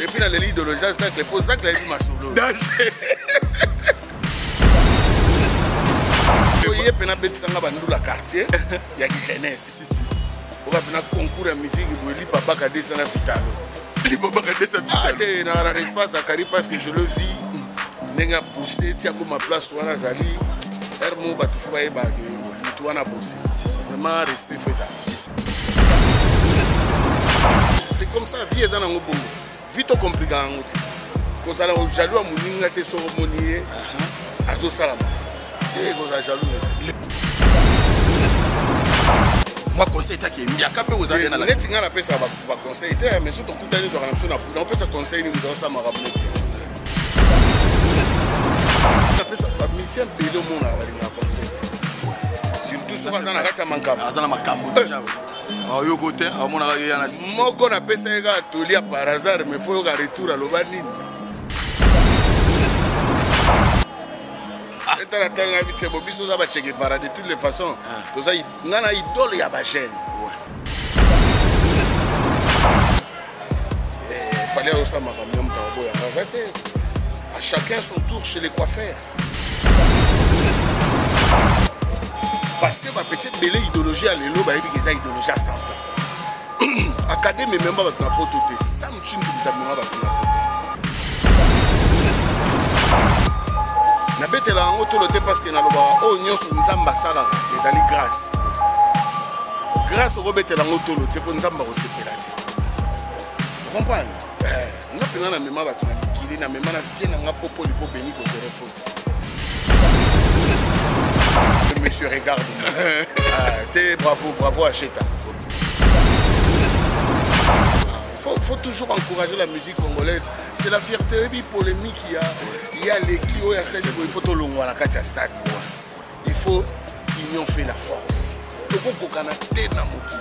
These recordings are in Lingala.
Et puis, dans l'idéologie, c'est pour ça que la vie m'a solo. Il y a un quartier, il y a une jeunesse. Il y a un concours de musique, il y a un papa qui a descendu à Vitalo. Il y a un espace à Cari parce que je le vis. Il y a poussé, il y a ma place où on a zali. Il y a vraiment respect fait ça. C'est comme ça, vie est dans le bon. Vite compliqué. Quand ça a jaloux à mon inga te soromonier, à zo salama. Moi conseil ta qui est capé aux arènes. Les tingana pèse à va conseil mais surtout quand tu as une on peut se conseiller nous dans ça marabout. Ça peut ça mission belé au monde avec conseil. Surtout souvent dans la carte mancable. Azana makambo déjà. Ah yo côté à mon avis y en a six. Moi qu'on appelle ça gars tolia par hasard mais faut un retour à l'Obani. De toutes les façons, il y a un idole et un chaîne. Il fallait aussi à chacun son tour chez les coiffeurs. Parce que ma petite belle idéologie à l'élo, il y a une idéologie à 100 ans. Académie, même pas votre pote, ça me tue de na bete la ngo tolote parce que na loba o nyonso nzamba sala les ali grâce au bete la ngo tolote pour nzamba ko sepela ti vous comprenez na pena na mema ba tuna kili na mema na fie na nga popo lipo beni ko zéro faute monsieur regarde c'est bravo Acheta. Faut toujours encourager la musique congolaise. C'est la fierté et polémique qu'il y a. Il y a les qui ont essayé il faut tout le monde à la stade. Il faut union fait la force. Donc on canate na moki.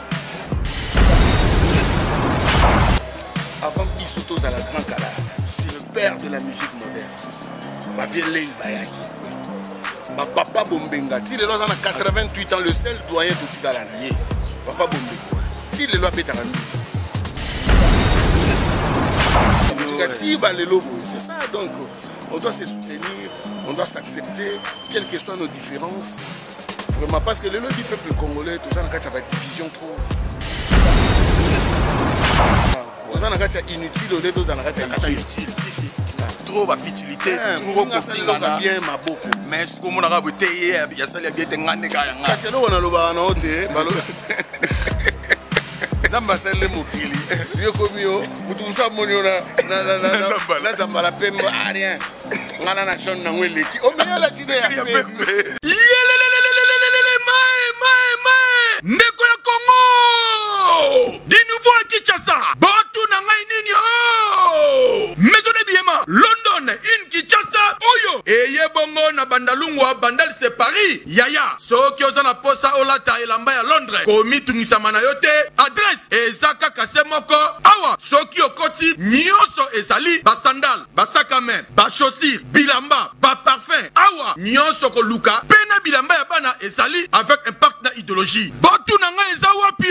Avant Bissoto à la grande cala, c'est le père de la musique moderne. Ma vieille Lei Bayaki. Ma papa Bombenga. Il est là dans 88 ans, le seul doyen de Tigalana. Papa Bombenga. Il est là Bétarami. C'est ça, donc on doit se soutenir, on doit s'accepter, quelles que soient nos différences. Vraiment, parce que le lobby du peuple congolais, tout ça, ça va être division trop. Tout ça, c'est inutile, tout ça, c'est utile. Si. Trop de futilité, trop de conflit. Bien, ma beaucoup. Mais ce qu'on a voté hier, il y a ça, il y a bien des gars. Parce que nous, on a le baron, Zamba sele mokili yoko mio mutusa moniona na zamba la pembe rien ngana na shon na ngweleki o miala tide ya pembe ndeko ya Congo di nouveau à Kinshasa botu na ngai nini oh maison de Biema London in Kinshasa oyo eye bongo na bandalungwa bandal c'est Paris yaya soki ozana posa olata elamba ya Londres komi tungisama na yote adresse ezaka kase moko awa soki okoti nyonso ezali ba sandal ba sac à main ba chaussures bilamba ba parfum awa nyonso ko luka pena bilamba ya bana ezali avec impact na idéologie botu na nga eza wapi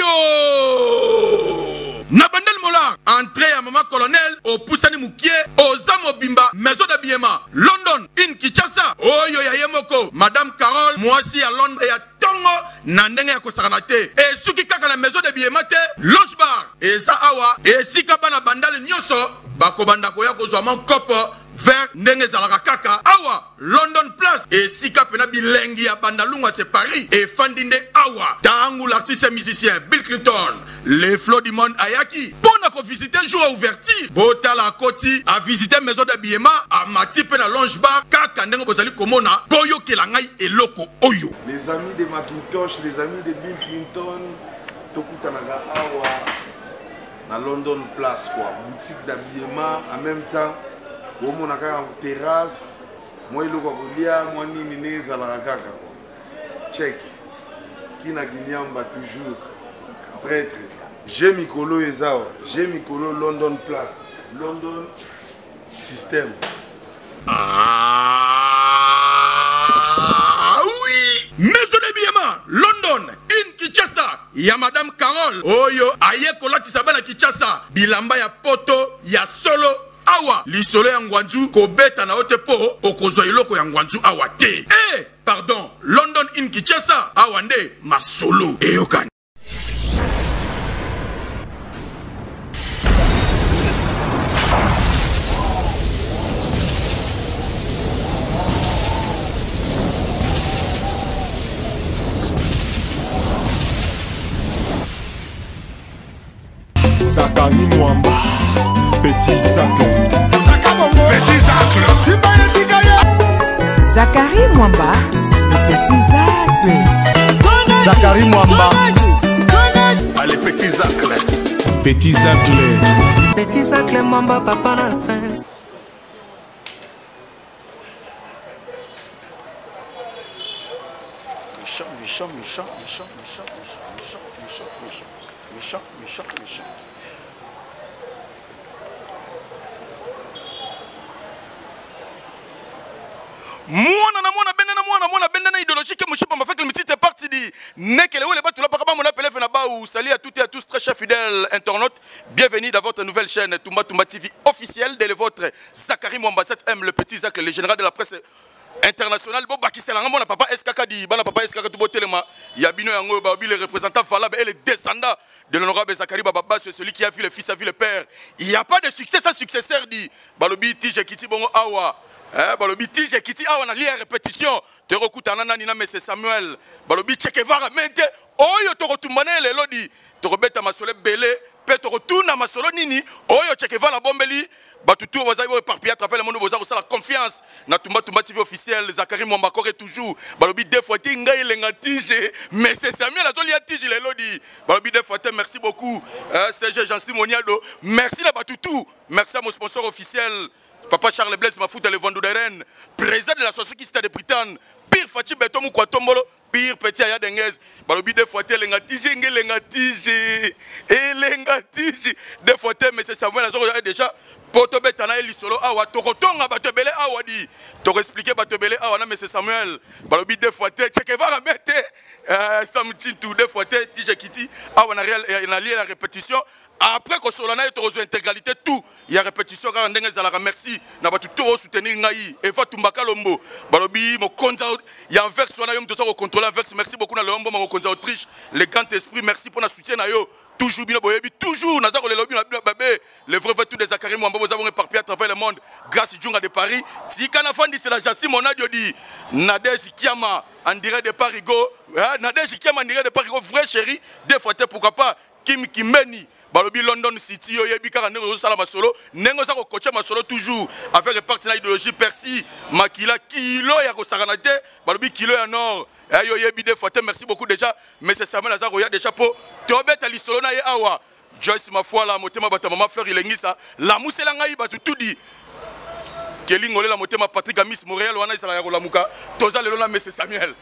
na bandel mola entrée ya mama colonel opusani mukie oza mobimba maison d'habillement London in Kinshasa oyo ya yemoko madame Carole mwasi ya Londres ya tongo na ndenge ya kosakana te esuki kaka na maison d'habillement te lounge bar eza awa esika bana bandale nyonso bakobanda koya kozwa mankopo vers ndenge zalaka kaka awa London Place esika pena bilengi ya bandalunga c'est Paris et fandinde awa tangu l'artiste musicien Bill Clinton les flots du monde ayaki pona ko visiter jour à ouverture bota la koti a visiter maison d'habillement a mati pena lounge bar kaka ndenge bozali komona boyo kelangai eloko oyo les amis de Macintosh les amis de Bill Clinton tokutanaga awa na London Place quoi boutique d'habillement en même temps bon mon akaka terrasse moi il ko kolia moi nini neza la kaka check qui na Guinéamba toujours prêtre j'ai Mikolo ezao j'ai Mikolo London Place London système oui maison de Biema London in Kinshasa ya madame Carole oyo aye kolati sabana Kinshasa bilamba ya poto ya solo lisolo ya ngwanzu kobeta na ote po okozwa eloko ya ngwanzu awa te. Pardon, London in Kinshasa awa nde masolo eyokani. Zakari Mwamba, Petit Zacle. Petit Zacle. Zakari Mwamba, Petit Zacle. Zakari Mwamba. Allez, Petit Zacle. Petit Zacle. Petit Zacle Mwamba, papa na prince. Méchant. Mwana bendana idéologique mushipa mafaka mitite parti di nekele wole batu la bakaba mon appelé fena ba ou salut à toutes et à tous très chers fidèles internautes, bienvenue dans votre nouvelle chaîne Tumba TV officielle de votre Zakari Mwamba 7M le petit Zac le général de la presse internationale. Bon baki c'est la ramon papa SKK di bana papa SKK tout botelema ya bino yango ba le représentant valable et le descendant de l'honorable Zakari Baba, c'est celui qui a vu le fils, a vu le père. Il n'y a pas de succès sans successeur dit balobi tije kiti bongo awa. Balobi tije kiti awa na lia répétition te rekutana nani na Messe Samuel balobi chekevara mente oyo to retumbana lelo di to rebeta masole belé pe to retuna masolo nini oyo chekevara bombeli batutu bazayi éparpillé à travers le monde bozako la confiance na Tumba TV officiel Zakari Mwamba coré toujours balobi deux fois ti ngai lenga tije Messe Samuel azoli ya tije lelo di balobi deux fois merci beaucoup CG Jean Simoniado merci la batutu merci à mon sponsor officiel Papa Charles Blaise Mafuta le Vendou de Rennes, président de l'association qui s'était de Britann, pire Fati Beto Moukwatombolo, pire Petit Aya Denguez, balobi deux fois l'engatije, deux fois mais c'est Samuel Azoro déjà, Poto Betana Elisolo Awa, Torotonga Batebele Awa di, Toro expliqué Batebele Awa, mais c'est Samuel, balobi deux fois Tchekevara Mete, Samchintou deux fois Tije Kiti, Awa na lié la répétition. Après que Solana est aux intégralité tout, il y a répétition car ndenge zalaka merci na batu to soutenir ngai Eva Tumbaka Lombo balobi mo konza il y a un verse wana yom to so contrôler un verse merci beaucoup na Lombo mo konza Autriche les grand esprit merci pour na soutien na yo toujours bien boyebi toujours na za ko le lobby na babé les vrais tous des Zakari Mwamba vous avons éparpillé à travers le monde grâce Djunga de Paris tika na fandi c'est la Jassi Monadio di Nadej Kiama en direct de Paris go Nadej Kiama en direct de Paris go vrai chéri des fois pourquoi pas Kim Kimeni balobi London City yo yebi kaka ndenge sala masolo ndenge za ko coacher masolo toujours avec le partenaire idéologie Percy Makila kilo ya ko sakanate balobi kilo ya nord yo yebi des fois merci beaucoup déjà mais c'est Samuel Azaro ya déjà po tobeta lisolo na ye awa Joyce Mafuala motema bata mama fleur ilengisa la musela ngai batu tudi kelingole la motema Patrick Miss Montréal wana isala ya ko lamuka toza lelo na Messe Samuel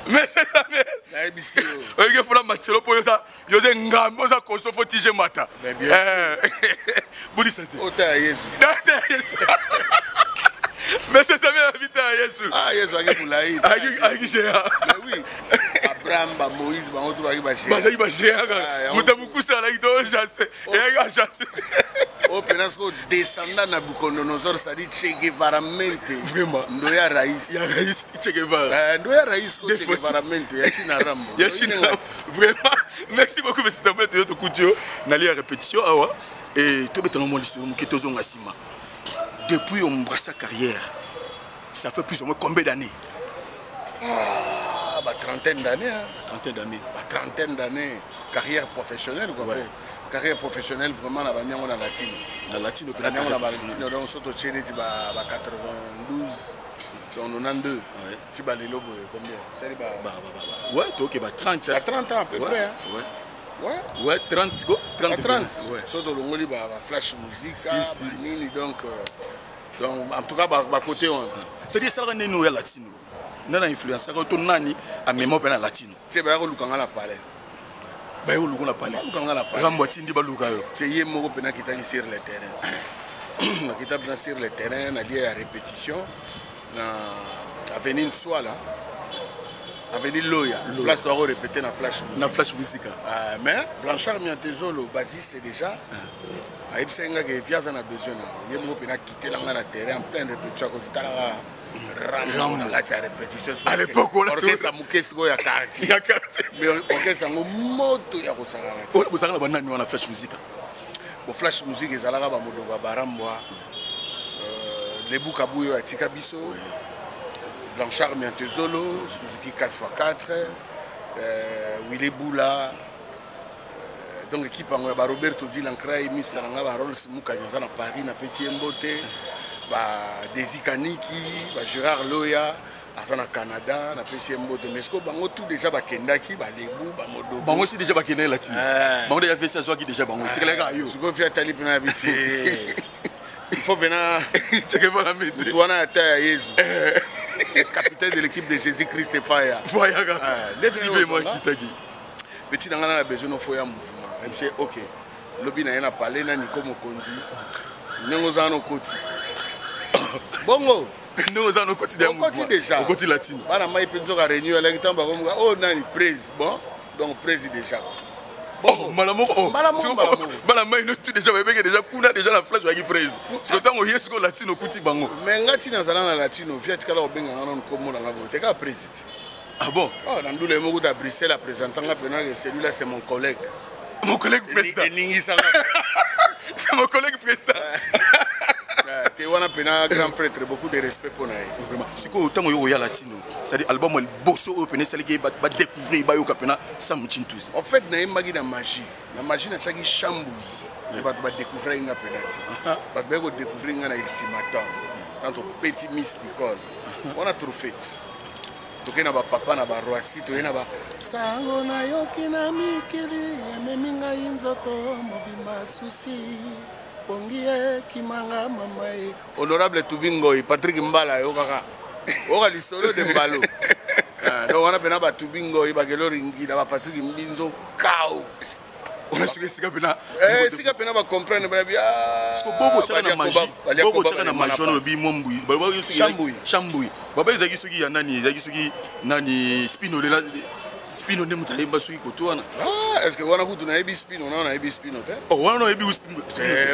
mais c'est ça mais ABC il faut la matelo pour ça yo ze ngambo za kosofo tije mata budi santé ota Yesu mais c'est ça mais vite Yesu Yesu akibulayi akishea mais oui Abraham ba Moïse ba oto ba shea ba shea mutamukusa la ito jase et jase au penasco descendant Nabucodonosor ça dit Che Guevara mente vraiment ndoya rais ya rais Che Guevara ndoya rais ko Che Guevara mente ya china rambo ya china vraiment merci beaucoup monsieur Samuel to kutio na li répétition awa et to betano mo lisolo mo kitozo ngasima depuis on brassa carrière ça fait plus ou moins combien d'années bah trentaine d'années trentaine d'années carrière professionnelle quoi ouais. Carrière professionnelle vraiment na banyango na latino na latino donc soto chene ti ba 92 donc 92 ouais fi ba lelo combien c'est ba ouais toi qui ba 30 à 30 ans à peu près hein ouais 30 go 30 ouais soto longoli ba flash musique nini donc en tout cas ba côté on c'est dire ça rende nous latino na influence ka to nani a mémo pe na latino c'est ba ko lukanga la palais ba yo lukanga la palais lukanga la palais rambo tindi ba lukayo te ye moko pe na kitaki sur le terrain na kitaki na sur le terrain na lié à répétition na avenue Swala avenue Loya place doit répéter na flash musique mais Blanchard Miantezolo bassiste déjà ayebisenga ke fiaza na besoin na ye mo pena quitter langa na terrain en pleine répétition ko tutala Ramon na la répétition à l'époque on a orchestre mukesiko ya quartier mais orchestre ngo moto ya ko sangana on a sangana banani wana flash musique bo flash musique ezalaka ba modoka barambwa Lebu Kabuyo atika biso Blanchard Miantezolo Suzuki 4x4 Willy Boula donc équipe en ba Roberto Dilancray Mr nga ba Rolls Mukanyaza na Paris na Petit Mbote ba Desi Kaniki ba Gérard Loya azana Canada na Petit Mbote mais ce bango tout déjà ba kendaki ba Lebu ba modo bango aussi déjà ba kendaki latino bango déjà fait ça soit qui déjà bango tikeleka yo ce ko fait tali pena habité il faut venir toi na ta Yesu capitaine de l'équipe de Jésus-Christ Faya voya moi kitaki petit dans la besoin de faire un mouvement même si OK lobi na yana parler na Nico Mokonzi ngozano koti bongo ngozano koti déjà koti latino bana mai penzo ka réunion à l'intamba comme oh nani prise bon donc prise déjà oh malamoko malamai no tout déjà bébé déjà kuna déjà la flash waki prise parce que tango yesko latino kuti bango mais ngati na zala na latino fiat kala obenga ngana ko mona ngabo te ka président ah bon oh dans le moko à Bruxelles présentant nga pena que celui-là c'est mon collègue président c'est mon collègue président te wana pena grand prêtre beaucoup de respect pour nae vraiment siko tango yo ya latino c'est à dire album el bosso o pena sali ba découvrir ba yo ka pena samuchintuzi en fait na imagi na magie na saki chambouille et ba découvrir nga penati ba ko découvrir nga na ultimatum tant au petit mysticol on a trop fait tokena ba papa na ba roisi tokena ba sango na yoki na mikili meminga inzoto mobima susi pongie kimanga mamae honorable Tubingo et Patrick Mbala yo kaka oka lisolo de mbalo donc on a pena ba Tubingo et ba geloringi na ba Patrick Mbinzo kao on a suivi sika pena sika pena ba comprendre ba bien parce que bobo tshaka na magie bobo tshaka na magie no bi mombui ba yo suki chambui baba ezaki suki ya nani ezaki suki nani spino de la spino ne mutale basuki kotoana est-ce que wana kutu na ebi spino na ebi spino te oh wana ebi spino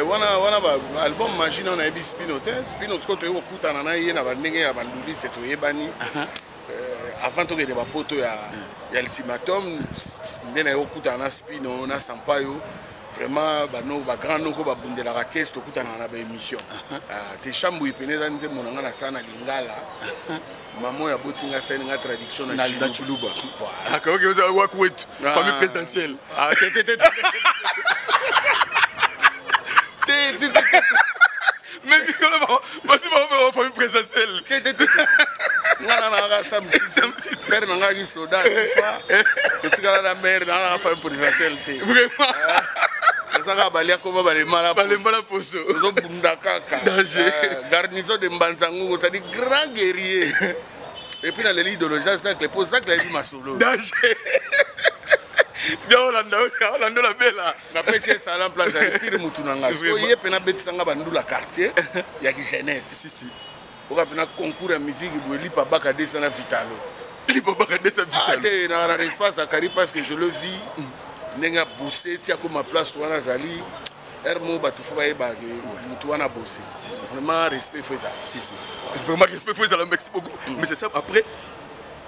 wana ba album machine na ebi spino te spino skoto yo kutana na ye na ba ndenge ya banduli feto yebani avant to ke de ba poto ya ultimatum ndena yo kutana na spino na sampayo vraiment ba no ba grand no ko ba bundela ka caisse to kutana na ba émission te chambu ipeneza nze monanga na sana lingala maman ya botinga scène nga traduction na Chuluba aka oke uza wa kwetu famille présidentielle mais bikolo ba famille présidentielle ngana sam ser nga ki soda fa tetikala na mère na famille présidentielle te vraiment saka balia ko ba le mala poso zo bunda kaka garnison de Mbanzangu c'est dit grand guerrier et puis dans l'idéologie c'est que pour ça que la vie masolo danger bien Orlando la bella na pesi ça en place à pire mutunanga so yé pena betisanga bandula quartier ya ki jeunesse si oka pena concours ya musique boeli pa baka desana vitalo lipa baka desana vitalo na espace à Cari parce que je le vis nenga bossé tia ko ma place wana zali ermo batu fo baye ba mutu wana bossé si vraiment respect faut ça si vraiment respect faut ça merci beaucoup mais c'est ça après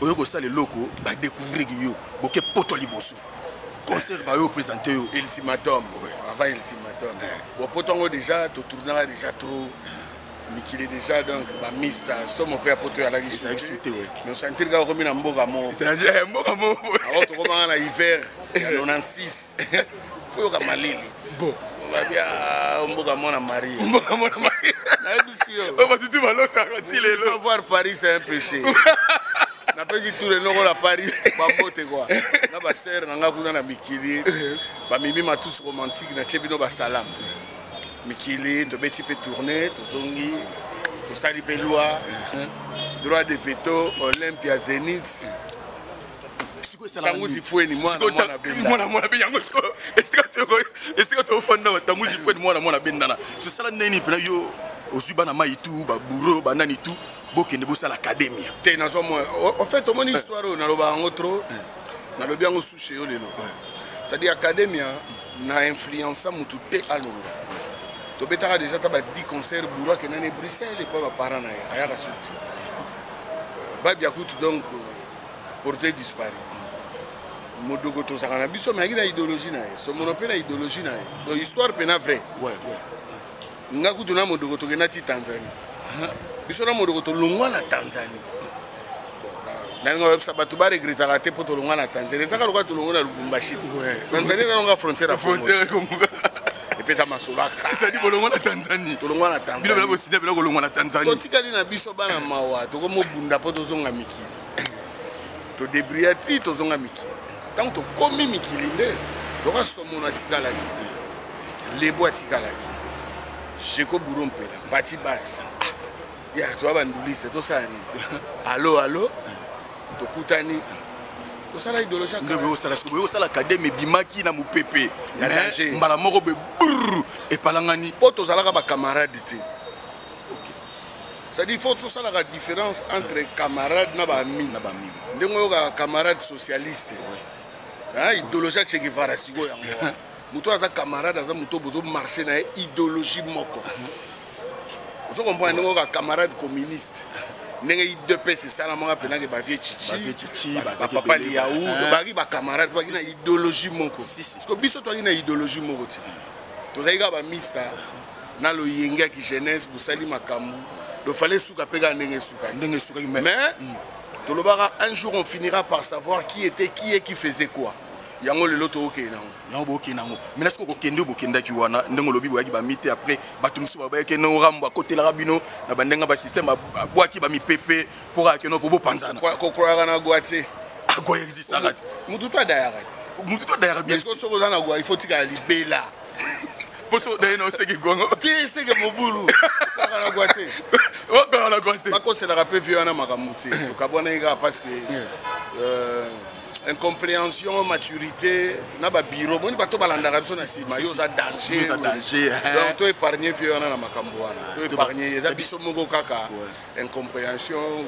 oyo ko ça les locaux ba découvrir yo boké poto liboso concert ba yo présenter yo ultimatum avant ultimatum bo potongo déjà to tourner déjà trop Mikili déjà donc ba mista somo pe poto ya la qui sauté mais sentir ga ko mina mboka mo c'est mboka mo alors to ko na hiver 96 faut ka malili bon va bien mboka mo na Marie na ebisio on va tout malota quand il est là savoir Paris c'est un péché na pesi tout le nord la Paris ba mbote quoi na ba sœur na nga kuna na Mikili ba mimi matus romantique na chebino ba salam Mikili to beti pe tourner to zongi to sali pe loi droit de veto Olympia Zenith siko sala tanguzi fweni mwana benyango siko esika to fanda tanguzi fweni mwana bendana so sala neni pena yo ozuba na maitu ba buro ba nani tu bokende bo sala academia te na zo moi en fait mon histoire na loba ngo trop na lobi ngo sushi yo lelo c'est à dire academia na influence mutu te alonga tobetaka déjà ta ba 10 concerts bourra ke nani Bruxelles et pas ba parana ya ayaka suti babia kutu donc porté disparu modogo to sakana biso mais na idéologie na so monope na idéologie na donc histoire pena vrai ouais nga kutu na modogo to kenati Tanzanie biso na modogo to longwa na Tanzanie nani nga sabato ba regretaka te poto longwa na Tanzanie saka lokwa to longwa na Lubumbashi Tanzanie na longa frontière Congo et puis ta masola c'est-à-dire bolongo na Tanzanie tolongwa na Tanzanie bilo bosida bilo bolongo na Tanzanie totikali na biso bana mawa to ko mobunda poto zonga mikili to debriati to zonga mikili tant to komi mikili nde to ka somo na tikala lebo atikala Jeko Burompela Bati Bass ya to abandulise to sani allo to kutani to sala idéologie ndebe o sala académie bimaki na mupepe mais mbala moko be et palangani poto zalaka ba camarade te c'est-à-dire faut tout ça la différence entre camarade na ba ami ndengo ka camarade socialiste ah idéologie Che Guevara siko yango muto aza camarade aza muto bozo marcher na idéologie moko vous comprenez ndengo ka camarade communiste ndenge IDP c'est ça la manga pena ke ba vie chichi ba papa liaou baki ba camarade baki na idéologie moko parce que biso to na idéologie moko ti to zaika ba mista na lo yenga ki jeunesse busali makambu do fallait souka pega ndenge souka mais to lo bara un jour on finira par savoir qui faisait quoi yango lelo to okena yango bokena ngo mais est-ce que kende bokenda ki wana ndenge lobi boyaki ba mite après bato musu ba yake no ramba côté la rabino na bandenga ba système boaki ba mi pepe pour akeno ko bopanzana ko croire na goate go existe arrête mutu to dayara bien est-ce que so na go il faut tika libela poso de no seki gongo ti seki mobulu na goate o ba na goate ba ko se la rapé vieux na makamuti to kabona inga parce que incompréhension, maturité, na ba bureau, boni bato balandaka biso na sima yo za danger. Donc to épargner vieux na makambo wana. To épargner za biso moko kaka incompréhension.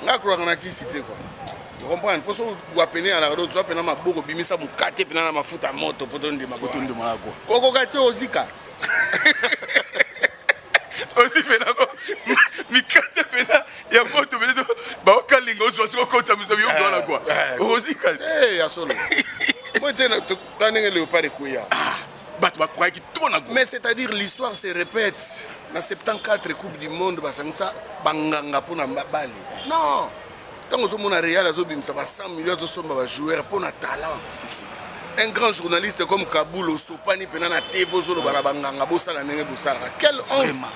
Nga croire na ki cité quoi. Tu comprends? Pour ça ou peine à la route, tu peine ma boko bimisa mu kate peine na mafuta moto poto ndima ko. Oko kate ozika. Aussi peine ko. Mi kate peine ya moto bele ba okalinga ozo ko tsa muso yo dola quoi. Ozika. Ya solo. Moi tena tanenge léopard kuya. Bato ba croire ki tona go. Mais c'est-à-dire l'histoire se répète. Na 74 Coupe du monde basangisa banganga pona mbabali. Non. Tant que mon Real a 100 millions de joueurs pour un talent. Un grand journaliste comme Kaboul, Sopani, Penana, Tevo, Zolo, Barabanganga, Bossala, Nenge, Bossala. Quelle honte!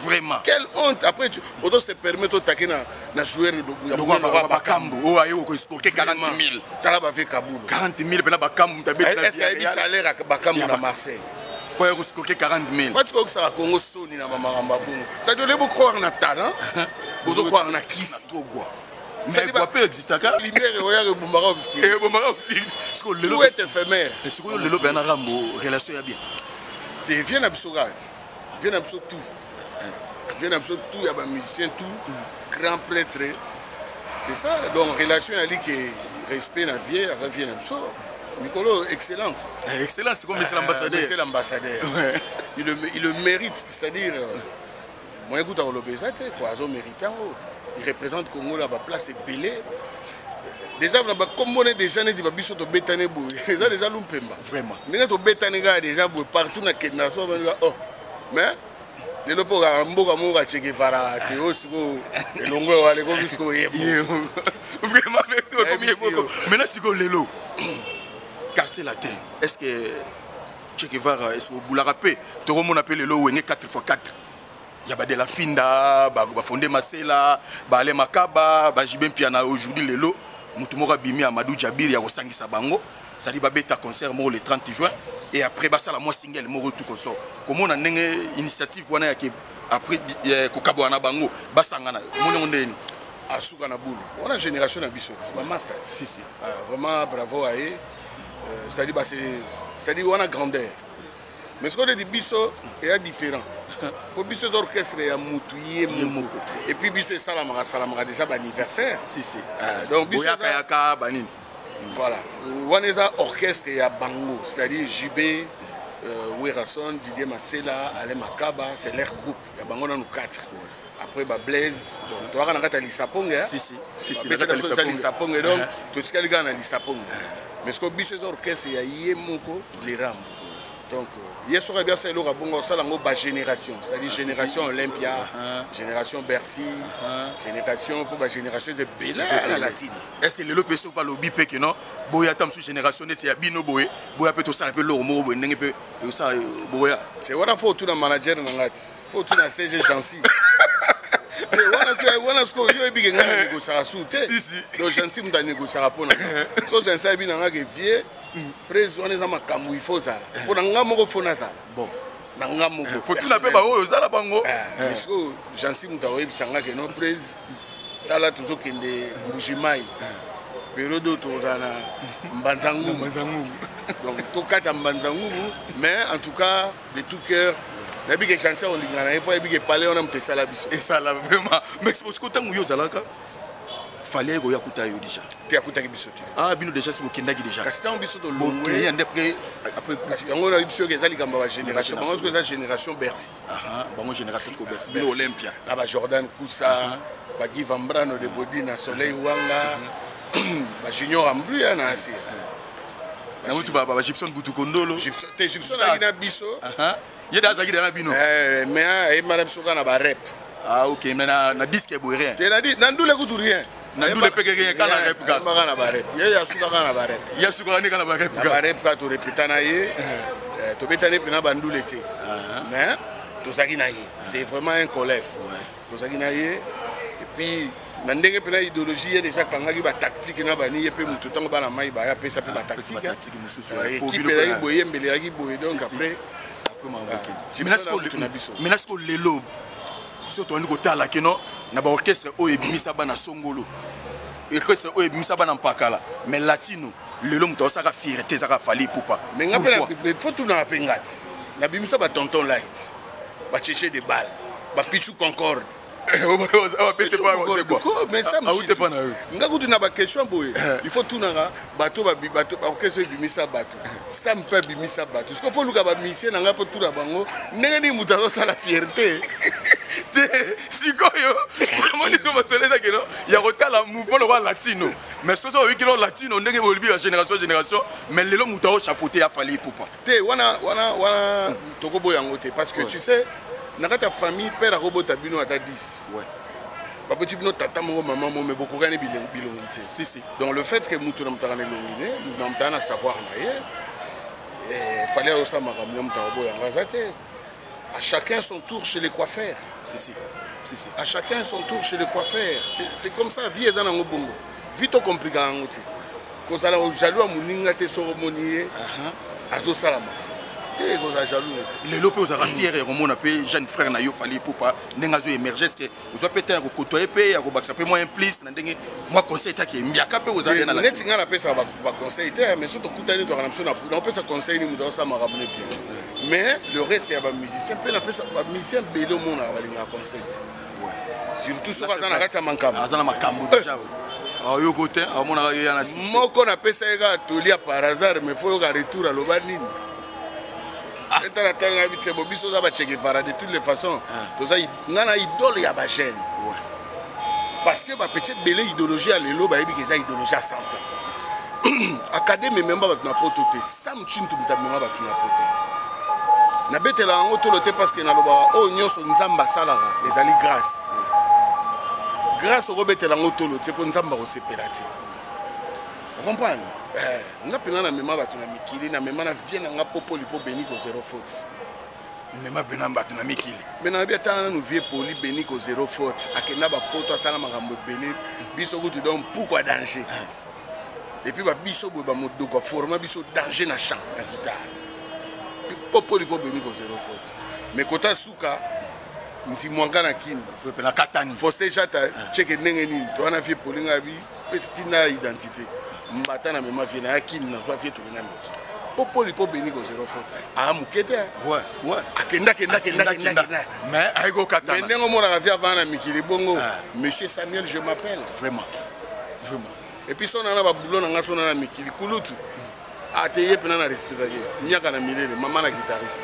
Vraiment. Quelle honte! Après, on se permet de taquer un joueur de Bakambu. Oh, aïe, on a 40 000. Talab avec Kaboul. 40 000, Bakambu. Est-ce qu'il y a des salaires à Bakambu à Marseille? Pour y 40 000. Pourquoi tu crois que ça va Congo Soni na Mamaramba Bongo? Ça doit croire en talent, vous croire en acquis. Mais quoi peut exister car tout est éphémère. Est-ce que le Bernard Rambo relation est bien? Tu viens à Bissogat, viens à Bissot tout. Viens à Bissot tout, il y a des musiciens tout, grand prêtre. C'est ça, donc relation à lui qui respect la vie, ça vient à Bissot. Nicolo, excellence. Excellence, c'est comme c'est l'ambassadeur. C'est l'ambassadeur. Il le mérite, c'est-à-dire, moi écoute à l'obésité, quoi, ils ont mérité. Il représente Congo là, place est belé. Déjà, comme on est déjà né, il va biso to bétané bou. Déjà l'umpemba. Vraiment. Mais to bétané gars déjà bou partout na Kenya, so oh. Mais les lopos à mboka moka Che Guevara, qui aussi go elongo wale go biso yebo. Vraiment merci comme yebo. Maintenant c'est go lelo. Quartier latin. Est-ce que Che Guevara est-ce au boula rapé? To on appelle lelo wenge 4x4. Il y a de la finda, ba fondé Masela, ba ale makaba, ba jibem piana aujourd'hui lelo, mutumora bimi Amadou Djabir ya kosangisa bango, ça dit ba beta concert mo le 30 juin et après ba sala moi single mo retour concert. Comment on a une initiative wana ya ke après ko kabwana bango ba sangana mo ndeni asuka na boulou. On a génération na biso, c'est ma master. Si. Vraiment bravo à eux. C'est-à-dire on a grandeur. Mais ce qu'on dit biso est différent. Pour biso d'orchestre ya mutuye moko et puis biso salamaka déjà l'anniversaire donc biso yaka banine voilà on est orchestre ya bango c'est-à-dire JB Erasson, Didier Massela, Alain Makaba, c'est leur groupe. Il y a nous 4. Après, Blaise, tu vois, on a Lissapongue. Si, Lissapongue, donc, tout ce qu'il y a Lissapongue. Mais ce que je veux dire, c'est qu'il y a les Rambo. Donc, il y a bien ça, génération, c'est-à-dire génération Olympia, génération Bercy, génération pour la génération de Bélé à la latine. Est-ce que les lots peuvent pas lobby que non? Boya tam sous génération net ya bino boye, boya peut tout ça un peu l'eau mo n'engue peu ça boya. C'est voilà faut tout dans manager n'angat, faut tout dans CG Jancy. Voilà ce que je veux bien négocier à sous. Si. Donc Jancy m'da négocier à pona. So Jancy bien n'anga que vieux. Président on est en Kamou il faut ça. Pour n'anga mo faut na ça. Bon. N'anga mo. Faut tout la paix ba o ça la bango. Parce que Jancy m'da oui bisanga que non président. Tala toujours kende Mbujimai. Période tozana Mbanzangu. Donc tout cas Mbanzangu, mais en tout cas de tout cœur. Nabi que chanson on lingana et pas nabi que parler on a mpesa la biso. Et ça là vraiment. Mais c'est parce que tant yo zalaka fallait go yakuta yo déjà. Tu yakuta biso tu. Ah bino déjà c'est okenda ki déjà. Kasi tant biso do longwe et après yango na biso que zali kamba ba génération. Bango que ça génération Bercy. Bango génération ko Bercy. Bino Olympia. Na ba Jordan Koussa, ba Guy Vambrano de Bodina Soleil Wanga. Ba Junior Ambruya na asi. Na mutu ba Gibson Butukondolo. Gibson na biso. Il y a des gens qui mais madame Soka na ba rep. Ah ok, mais na disque boy rien. Tu as dit nandule kutu rien. Nandule peke rien kana rep ka. Magana ba rep. Ya Soka kana ba rep. Ya Soka ni kana ba rep ka. Ba rep ka to repitana ye. To betane pina bandule te. Mais to saki na ye. C'est vraiment un collègue. To saki na ye et puis na ndenge pena idéologie déjà kanga ki ba tactique na bani ye pe mutu tango bana mai ba ya pesa pe ba tactique mususu. Équipe la boye mbele ya ki boye donc après mais est-ce que les lobes surtout on côté là que non na ba orchestre o ebimisa bana songolo orchestre o ebimisa bana mpakala mais latino le lom to saka fierté saka fali poupa mais ngapela faut tout na pengati na bimisa ba tonton light ba chercher des balles ba pichu concorde. Mais ça me question il faut tout nanga bateau orchestre bimisa bateau ça me peut bimisa bateau ce qu'il faut luka ba mission nanga pour tout la bango ndenge muta ça la fierté sikoyo moi ni ko masoleza que non ya rotala mouvement le latino mais ce sont qui latino ndenge bolibi la génération mais lelo muta o chapeauté a fallu poupa te wana tokobo yango te parce que tu sais dans ta famille père a robota bino à ta 10 ouais papa tu bino tata mon maman mais beaucoup gagner bilongité si donc le fait que mutu na mutana longiné na mutana savoir na ye fallait aussi makamyo mutabo ya ngazate à chacun son tour chez les coiffeurs si à chacun son tour chez les coiffeurs c'est comme ça vie ezana ngobongo vite compliqué ngoti ko sala jaloux muninga te soromonier azo salama. Les lopes aux fiers et Romon appelé jeune frère Nayo Fali pour pas n'engazo émerger ce que vous avez peut-être côtoyer payer à Robax après moi implice n'engager moi conseil ta qui est miaka peu aux alliés na la. Net ngana pesa ba conseil mais surtout kutani to kanamso na on peut ça conseil ni mudo ça marabone bien mais le reste y a ba musicien peut na pesa ba musicien belé mon na ba conseil surtout sur dans la kata mankam azana makambo déjà ah yo côté à mon na ya na six moko na pesa ega tolia par hasard mais faut ga retour à l'obanine. De toutes les façons, on a idole ya ba jeune. Parce que ma petite belle idéologie à l'élo, bah il y a idéologie à 100 ans. Académie même pas na poto te, sam chin tu mta même pas na poto. Na betela en auto loté parce que na loba oh nyonso nzamba sala les ali grâce. Grâce au betela en auto loté pour nzamba ko sepelati. Vous comprenez? On a pena na mema batu na mikili na mema na vie na nga popo lipo beni ko zéro faute. Mema pena batu na mikili. Mais na bia tana nous vie poli beni ko zéro faute. Akena ba poto asala makambo beni biso ko tu donc pourquoi danger. Et puis ba biso bo ba modo ko forma biso danger na champ na guitare. Popo lipo beni ko zéro faute. Mais kota suka nti mwanga na kin faut pena katani. Faut déjà ta check ndenge nini to na vie poli ngabi petite na identité. Mbata na mema vie na yakini na zo vie to na miki popo lipo beni ko zéro faute a mukete ouais akenda mais aiko katana mais ndengo mona vie avant na miki libongo monsieur Samuel je m'appelle vraiment et puis son na ba boulot na nga son na miki kulutu ateye pena na respirage nyaka na milele mama na guitariste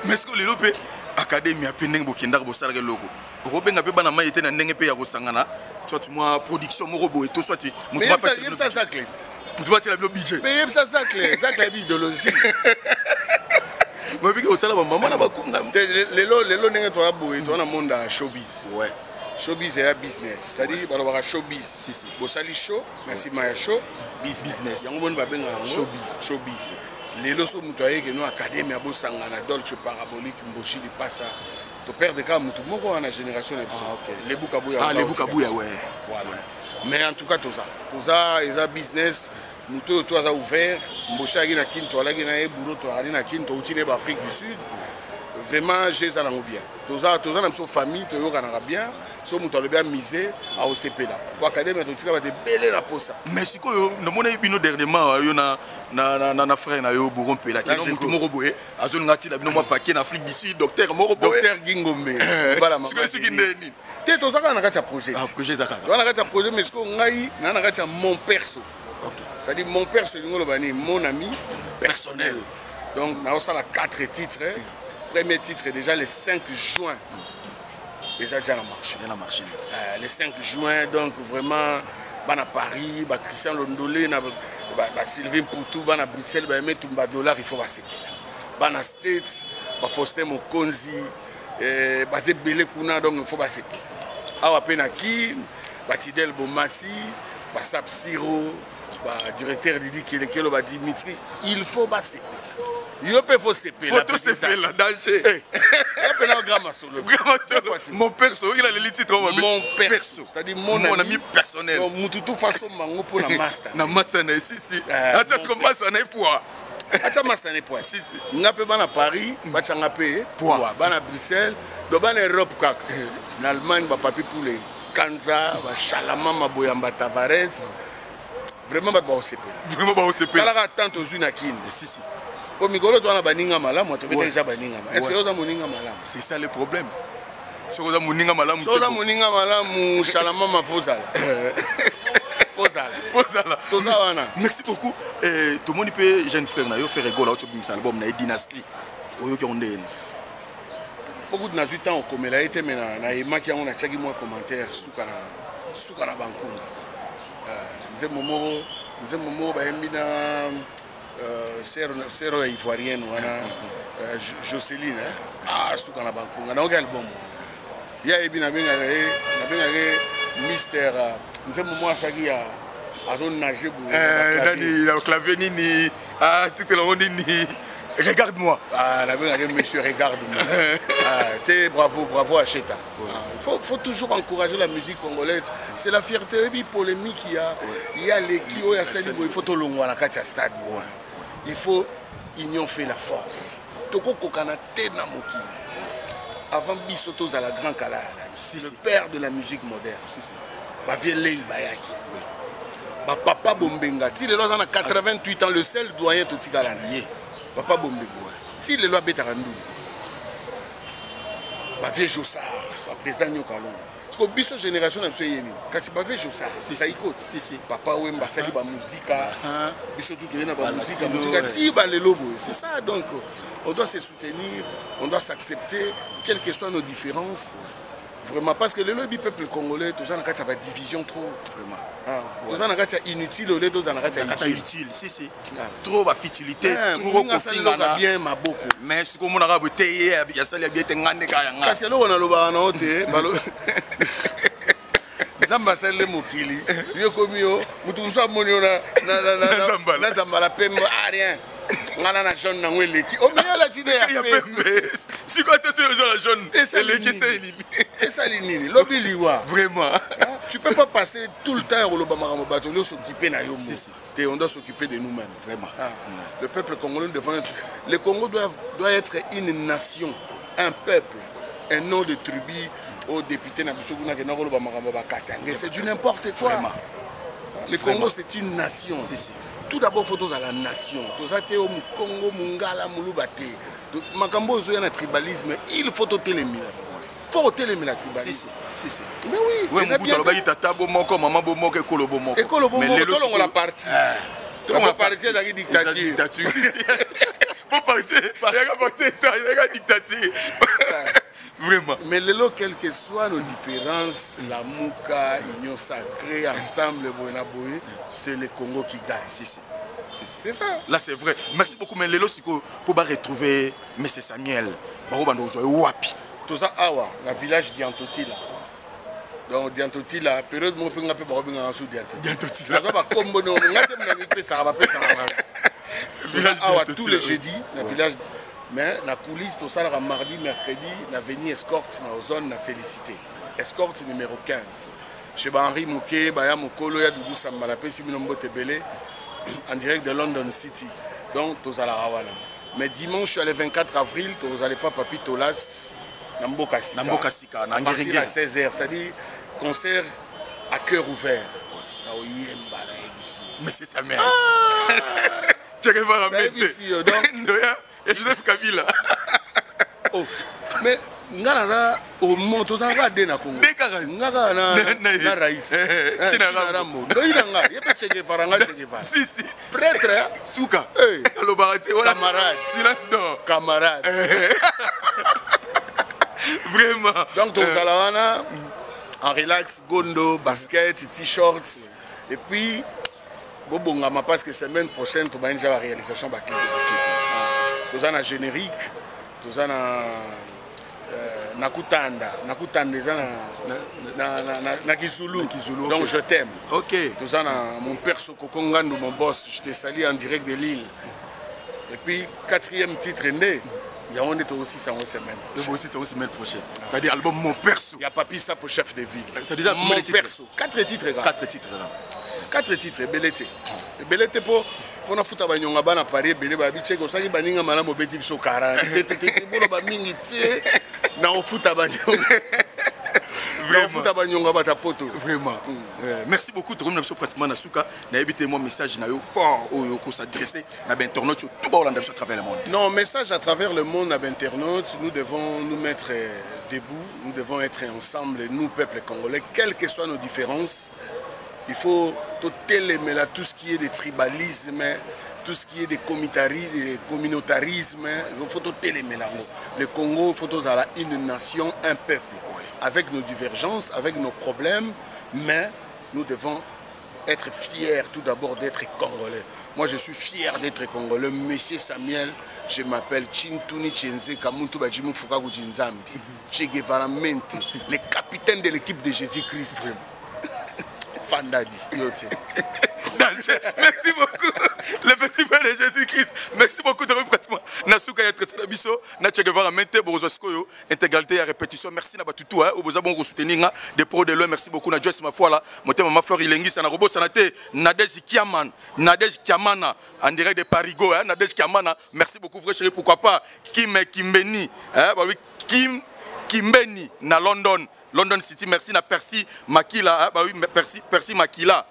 mais est-ce que les lopé académie a pendeng bokenda bo salaka loko robenga pe bana maïté na ndenge pe ya kosangana soit moi production moko boye to soit mutu ba pas ça clé mutu ba tela bilo budget mais ça clé idéologie moi bi ko sala ba mama na bakunga lelo ndenge to aboye to na monde showbiz ouais showbiz et business c'est-à-dire balobaka showbiz si bosali show na sima ya show business yango boni babenga showbiz lelo so mutu ayeke no académie ya bosangana dolce parabolique mboshi lipasa to perdre ka mutu moko wana génération na biso lebuka buya ouais voilà mais en tout cas toza eza business mutu oyo to aza ouvert mboshi ayaki na kini toalaki na ye boulot toalaki na kini touti na ye baafrique du sud vraiment eza nango bien toza na biso famille toyokanaka bien so mutu alobi amise aosepela po académie totika bato ebele na posa mais sikoyo namoni bino dernièrement yo na frère na yo boron pelaki no mutu moko boye azolinga tila bino mwa paquet na Afrique du Sud docteur moko boye docteur Gingombe bala mama sikoyo ndeni te tozaka na kati ya projet projet zakaka na kati ya projet mais sikoyo ngai na kati ya mon perso c'est-à-dire mon perso lingo lobani mon ami personnel donc na osala 4 titres. Premier titre déjà le 5 juin. Et ça déjà marché. Le 5 juin, donc vraiment, à Paris, Christian Londolé, Sylvain Poutou, à Bruxelles, $, il faut passer. À States, Faustin Mokonzi, Basé Belé Kuna, donc il faut passer. À Penaki, Tidel Bomassi, Sap Siro, directeur Didi Kelekelo, Dimitri, il faut passer. Yo pe faut se payer. Photo se payer la danger. Ça peut grand solo. Mon perso, il a le titre mon perso, c'est-à-dire mon ami personnel. Donc mututu façon mango pour la master. Na master na si. Acha tu master na poids. Acha master na poids. Si. Ngape bana Paris, bacha ngape poids. Bana Bruxelles, do bana Europe kaka. Na Allemagne ba papi pour les Kanza, ba Chalama Maboyamba Tavares. Vraiment ba OCP. Vraiment ba OCP. Kala tant aux une akine. Si. Pour Mikolo, tu as baninga malamu, tu as déjà baninga. Est-ce que tu as moninga malamu? C'est ça le problème. Si tu as moninga malamu, tu as moninga malamu, Chalama ma Fozala. Fozala. Merci beaucoup. Tout le monde peut, jeune frère, il fait rigoler au album, album, il dynastie. Beaucoup de nas 8 ans au Comela été mais na emaki on a chaki moi commentaire suka na Bankunga. Nze momo ba embina sero ivoirienne wana Jocelyne suka na Bankunga na album. Ya ebina benga Mister nze momo asaki ya azon nager bu nani la clavier nini titre la nini. Regarde-moi. La monsieur, regarde-moi. Bravo à Cheta. Il faut toujours encourager la musique congolaise. C'est la fierté. Et polémique, il y a les qui il faut tout le monde à la stade. Il faut union fait la force. Toko Kokanate Namoki. Avant Bissotos à la Grand Kala, le père de la musique moderne. Bavielei Bayaki. Papa Bombenga. Il est à 88 ans, le seul doyen Toutigalana. Papa Bombego, si les lois bêtent à Randou, ma vieille Jossard, le président Nyokalon, parce que biso génération n'a pas eu, quand c'est ma vieille Jossard, ça y coûte. Papa Wemba sali ba musique, biso tout le monde ba musique, si ba les lobos, c'est ça donc. On doit se soutenir, on doit s'accepter, quelles que soient nos différences. Vraiment, parce que le lobby peuple congolais, tout ça n'a pas de division trop, vraiment. Tout ça n'a pas inutile, tout ça n'a pas utile. Si. Trop de futilité, trop de bien, ma beaucoup. Mais ce qu'on a raboté, il y a ça, il y a bien des gars. Parce que là, on a le baron, Zamba sele mokili, yo komio, mutunso monio na zamba pembe rien. Ngana na jaune na ngweleki. O miya la tide ya pembe. Si quoi tu es la jaune, et ça l'inini, lobi liwa. Vraiment. Tu peux pas passer tout le temps au Lobamara Mobatolio s'occuper na yomo. On doit s'occuper de nous-mêmes, vraiment. Le peuple congolais devant le Congo doit être une nation, un peuple, un nom de tribu. Aux députés, c'est du n'importe quoi. Le Congo, c'est une nation. Tout d'abord, il faut à la nation. Congo, Mungala, Moulubate. Makambo, il y a un tribalisme. Il faut ôter les mille. Il faut ôter les mille tribalisme. Mais oui, c'est bien. Et Kolobo, on l'a parti. On va partir de la dictature. Faut partir. Il y a une dictature. Vraiment. Mais lelo, quelles que soient nos différences, la Mouka, Union Sacrée, ensemble, c'est le Congo qui gagne. Si. C'est ça. Là, c'est vrai. Merci beaucoup. Mais Lelo, c'est pour retrouver M. Samuel. Wapi. Tout ça, la village d'Iantotila. Donc, Diantotila, période où on peut faire Diantotila. Tous les jeudis, le village. Mais la coulisse, tout ça, mardi, mercredi, la venue escorte dans la zone, la félicité. Escorte numéro 15. Chez Henri Mouké, Baya Mokolo, Yadoudou Sambalapé, Siminombo Tebele, en direct de London City. Donc, tout ça, la Rawana. Mais dimanche, le 24 avril, vous n'allez pas Papi Tolas, Namboka Sika. À partir de 16h, c'est-à-dire concert à cœur ouvert. Mais c'est sa mère. Tu vas voir un et Joseph Kabila. Oh, mais ngara au monto ça va dena Congo. Ngara na raïs. Chinarambo. Doyanga, yepe cheke faranga cheke far. Si. Prêtre Souka. Le baraté camarade. Silence non. Camarade. Vraiment. Donc tout ça là en relax, gondo, basket, t-shirts et puis bobongama parce que semaine prochaine tu vas déjà la réalisation de clip. Tout ça na générique, tout ça na kutanda na Kizulu. Donc je t'aime. OK. Tout ça na mon père Sokoko Ngandou, mon boss, je te salue en direct de Lille. Et puis 4e titre né, il y a on est aussi ça en semaine. Aussi ça semaine prochaine. C'est-à-dire album mon perso. Il y a Papi ça pour chef de ville. C'est déjà mon perso. 4 titres. 4 titres belete. Belete pour fona futa banyonga bana pare bele ba biche ko sangi baninga mala mo beti biso 40 tete bolo ba mingi tie na ofuta banyonga vraiment futa banyonga bata poto vraiment. Merci beaucoup tout le monde pratiquement na suka na éviter mon message na yo fort au ko s'adresser na internaute tout ba Hollande à travers le monde. Non, message à travers le monde à internaute, nous devons nous mettre debout, nous devons être ensemble nous peuple congolais quelles que soient nos différences. Il faut tout tout ce qui est de tribalisme, tout ce qui est de communautarisme, il faut tout là. Le Congo, il faut tous avoir une nation, un peuple, avec nos divergences, avec nos problèmes, mais nous devons être fiers tout d'abord d'être Congolais. Moi je suis fier d'être Congolais. Monsieur Samuel, je m'appelle Chintuni Chenze Kamuntu Bajimu Fukagu Jinzambi, Che Guevara Mente, le capitaine de l'équipe de Jésus-Christ. Fandadi. Merci beaucoup. Le festival de Jésus-Christ. Merci beaucoup de pratiquement. Nasuka ya traité biso, na Che Guevara mente bozoskoyo, intégralité à répétition. Merci na batutu au bozabon ko soutenir des pro de l'OM. Merci beaucoup na Joyce Mafoala, motema ma fleur ilengi sana robo sanate Nadej Kiamana en direct de Parigo, Nadej Kiamana. Merci beaucoup frère chéri, pourquoi pas Kimbeni, Kim Kimbeni na London City. Merci na Percy Makila, Percy Makila,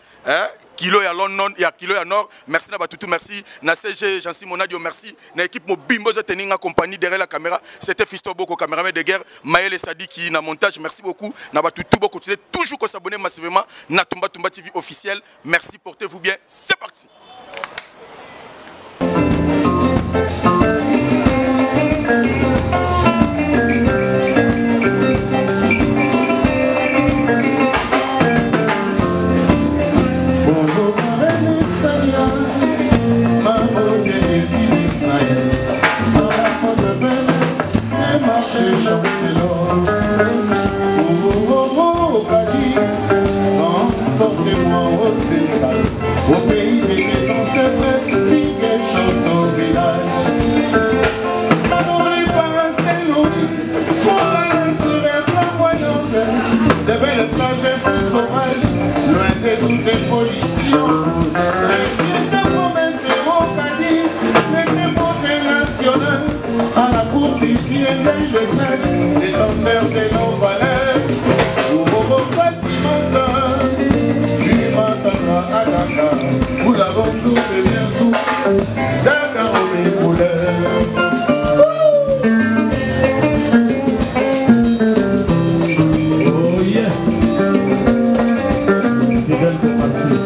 Kilo ya London, ya Kilo ya Nord. Merci na batutu, merci na CG Jean Simonadio, merci na équipe Mobimbo za teninga compagnie derrière la caméra. C'était Fisto Boko, caméraman de guerre, Maël Sadiki na montage. Merci beaucoup na batutu boko, continuez toujours à s'abonner massivement na Tumba TV officiel. Merci, portez-vous bien. C'est parti. Au pays de mes ancêtres, qui chantent au village. N'oublie pas Saint-Louis, pour la nature est flamboyante. De belles plages et ses sauvages, loin de toute pollution. Les îles de promesses et Mokadi, les beauté nationale, à la cour du Pied-Deuil des sages, détenteurs de nos valeurs. Nous bâtiments à Dakar, où la bonjour devient sous Dakar aux mes couleurs. Oh yeah, c'est belle de passer.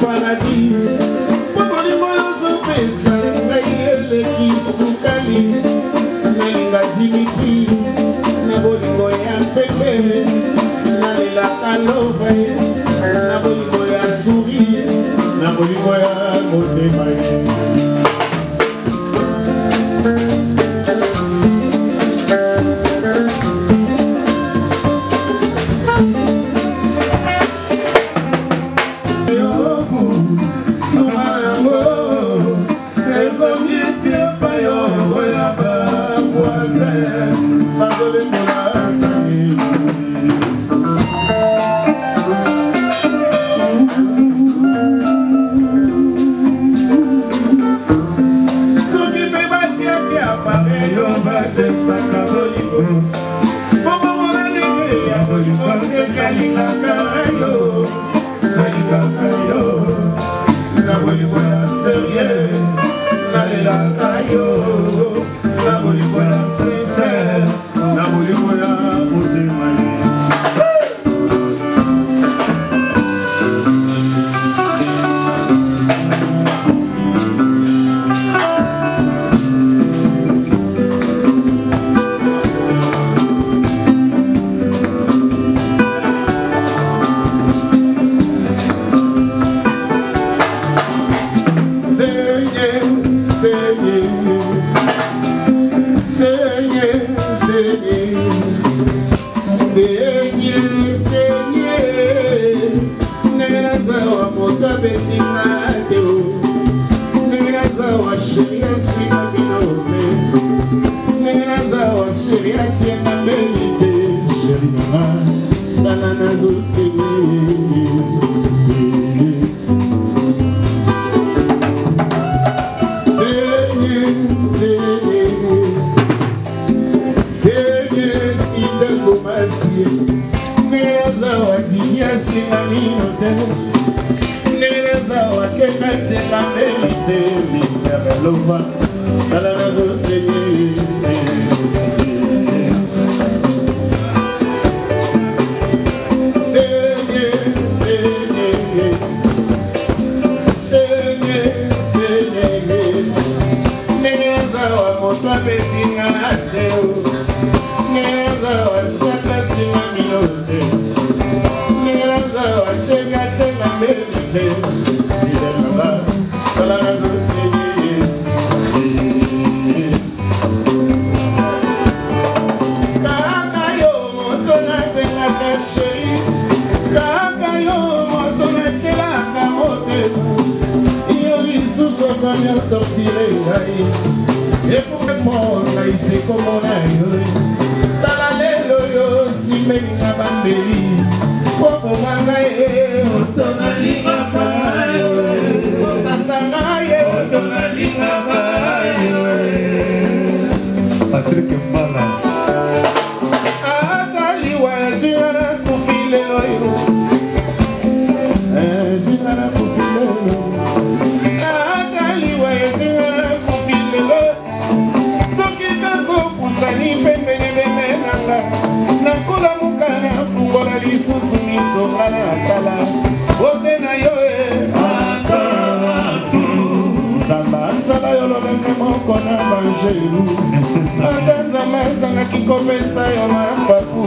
Paradis, batestaka bolingo bokomona libe ya bolingo sekalingaka yo nalingaka yo na bolingo ya serie nalelaka yo na bolingo ya sincere na bolingo ya motema Patrick Mbala ataliwa zingana kufilelo yo zingana kufilelo ataliwa zingana kufilelo soki kako pusani pembene bemenanga nakola mukana fungola lisusu misonga na tala bote na yo sala yo lolenge moko na banjelu ata nzambe azangaki kopesa yo mapapu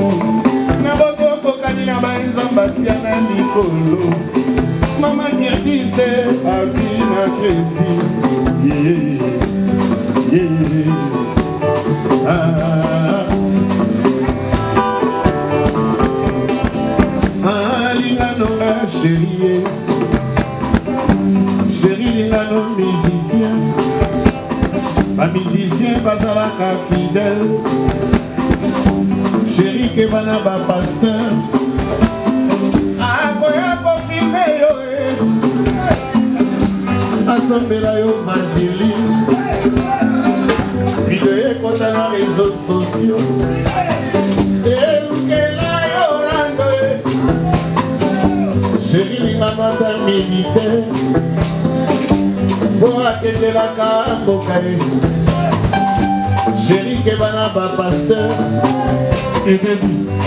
na boto okokani na banzambe atia na likolo mama kirkiste aki na kresi alingano na sherie chéri lingano musicien ba musicien bazalaka fidèle chéri ke bana ba pasteur akoya kofilme yo asombela yo vaseline video ekota na réseaux sociaux elukela yo rando chéri lingano ata militaire po akendelaka mboka ye chéri ke bana bapasteur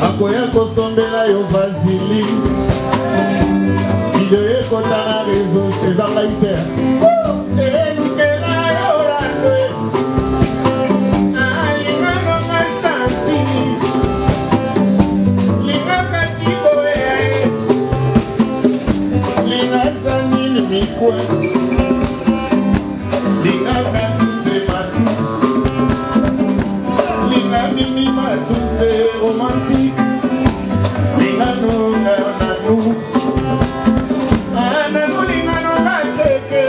akoya kosombela yo vasili video ekota na réseau ezaka iter elukela yo rando alinganonga chanti lingaka tiboya ye linga janine mikwa linga katute matu linga mimi matu c'est romantique linga nonga nanu nanu linga nonga cheke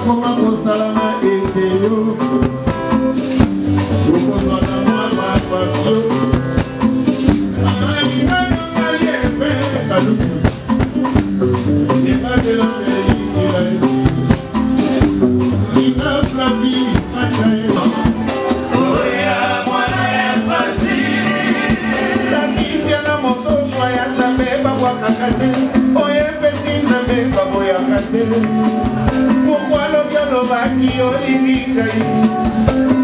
nakoma kosalama ete yo okozwaka mwa bapapio alinganongalie kaluku ebatelomeikela yo ina flavi akayo oya mwana ya pasi kati tiana moto shwa ya nzambe babwakaka te oye mpesi nzambe baboyaka te pourkoi lobiolobaki olingi ngai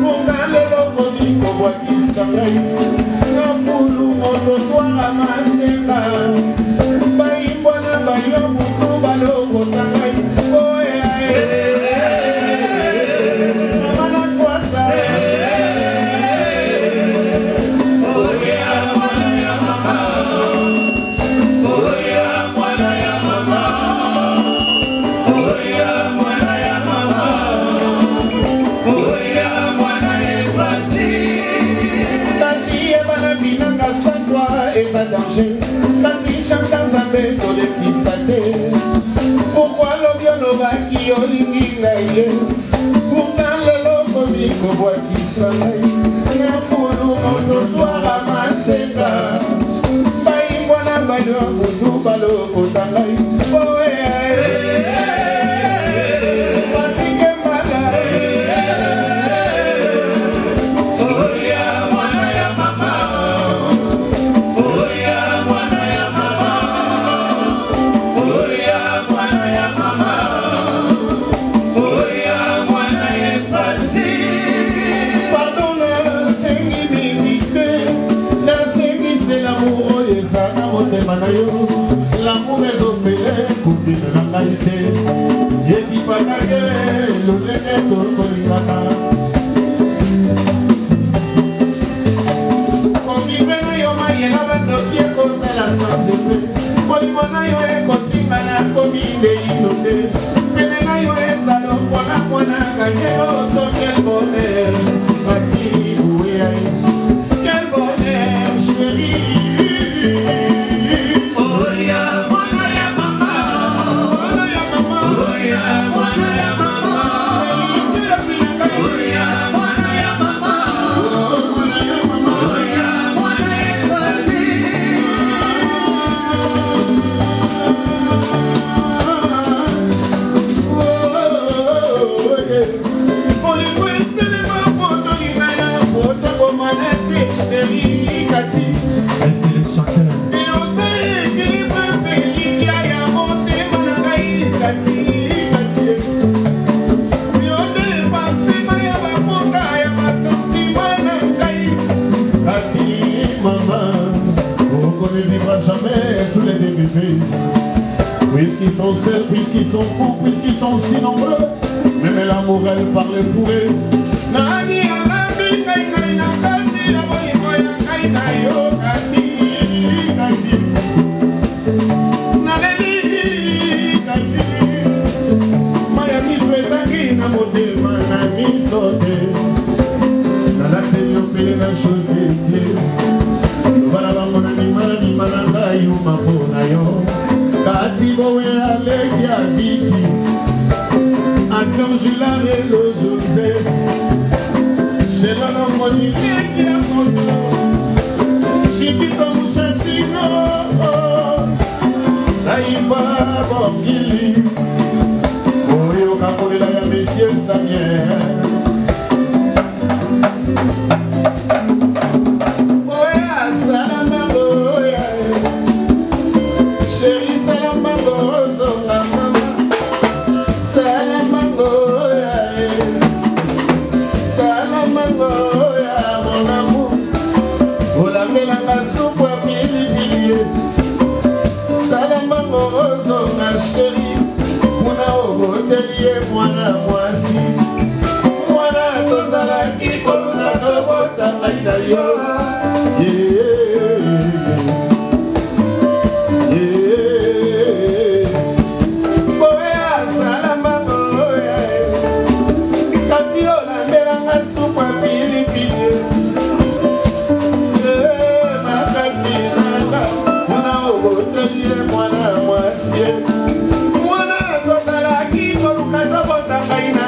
pourtant lelo komi kobwakisa ngai na fulu moto twara masenga bayimbwana balio butu balokota ngai oyae amana twasa oya mwana ya mama oya mwana ya mama oya mwana ya mama oya mwana efasi kati ebana binanga sans toi eza danger kati chansa nzambe tolekisa te pourkoi lobi olobaki olingi ngai ye pourtant lelo komi kobwakisa ngai na fulu moto twara masenga bayimbwana balio butu balokota ngai patike mbala oya mwana ya mama oya mwana ya mama oya mwana ya mama oya mwana efasi pardon nasengi mingi te nasengi se lamour oyo eza na motema na yo lamour ezofele kopine na ngai te yekipaka te lolenge tokolingana komipe na yo mayela bandoki ekozala sans efe molimo na yo ekotinga na komi ndeino te pene na yo eza lokola mwana kanyelo to quel bonheur bati bouye quel bonheur chéri oya mwana ya mama mwana ya mama oya mwana ya mama oya mwana ya mama mwana ya mama oya mwana efasi olingo eselema potolinga ya potobomana te sheri kati eose ekilibre pelikia ya motema na ngai kati kati yodepasema ya baponda ya basentima na ngai kati mama on ne vivra jamais tous les deux bébés puisqu'ils sont seuls, puisqu'ils sont fous, puisqu'ils sont si nombreux même l'amour elle parle pour eux nani alambi ngai ngai na kati na bolingo ya ngai na yo kati kati naleli kati maya miso etangi na motema na miso te nalateli opele na chaussetier lobana bango na ndima na ngai yuma mpo na yo kati bowe aleki ya viki action julare lo jose shelana moni leki ya moto shikito mushashino naifa bongili oyo kakolela ya monsieur Samuel oya salamango oya chéri salamango zonga mama salamango oya salamango oya mon amour olamelanga supu ya pilipili salamango ozonga chéri kuna oboteli ye mwana mwasi mwana tozalaki koluna tobota ngai na yo boya salamango oya kati olamelanga supu ya pilipili makati nanga kuna oboteli ye mwana mwasi mwana tozalaki koluka tobota ngai na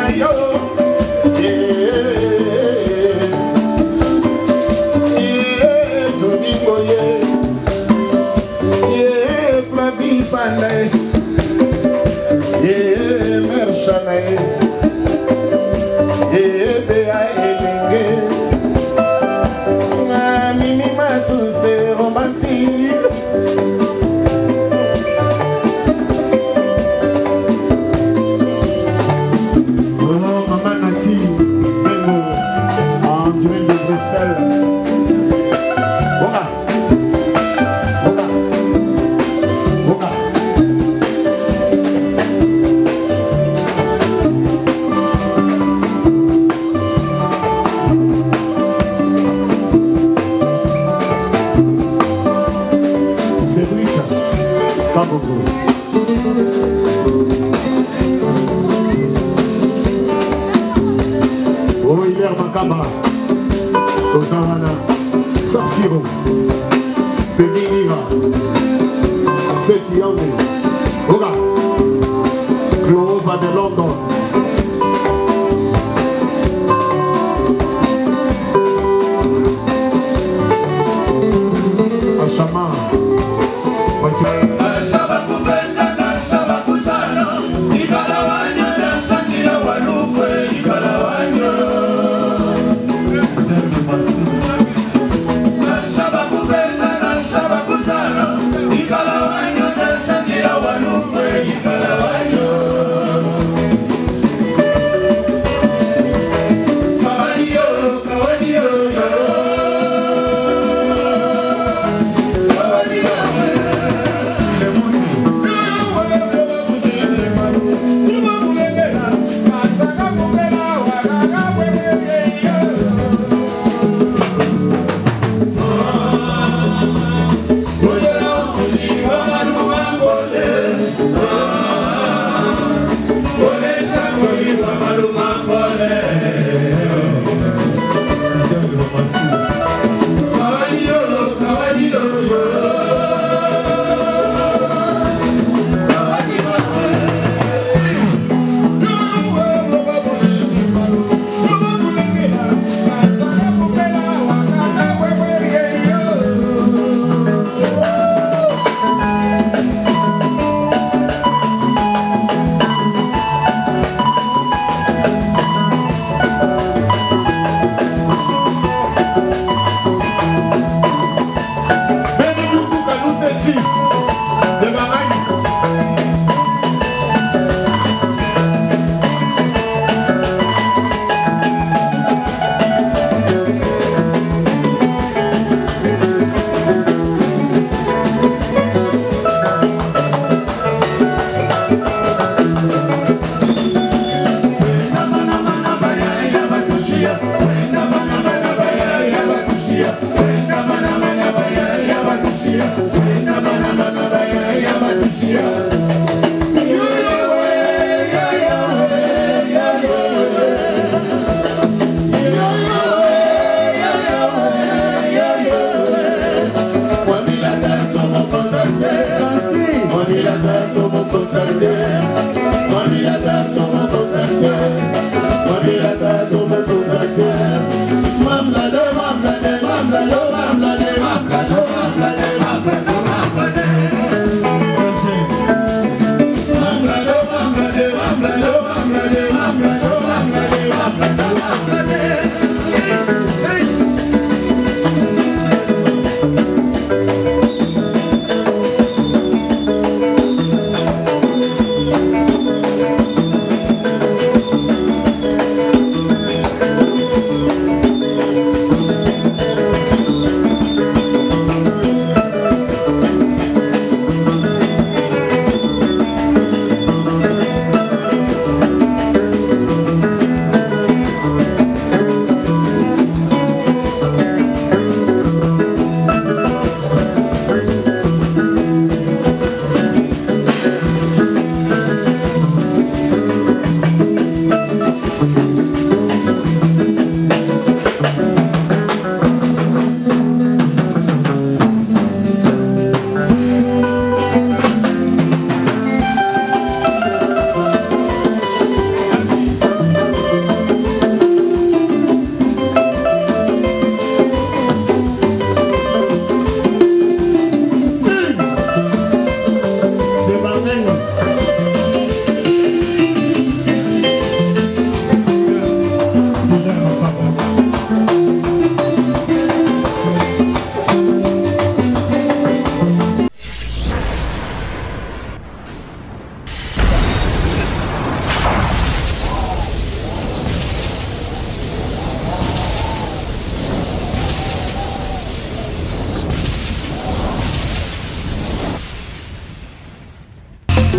ebea elenge minima tout c'est romantique. Tozavana, Sapsiro, Peguira, Setiande, Oga, Clova de London. Achama,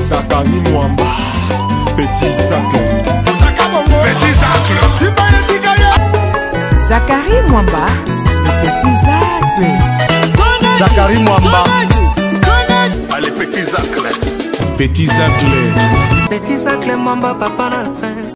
Zakari Mwamba, Petit Zacle. Petit Zacle. Zakari Mwamba, le Petit Zacle. Zakari Mwamba. Allez, Petit Zacle. Petit Zacle. Petit Zacle Mwamba, papa na prince.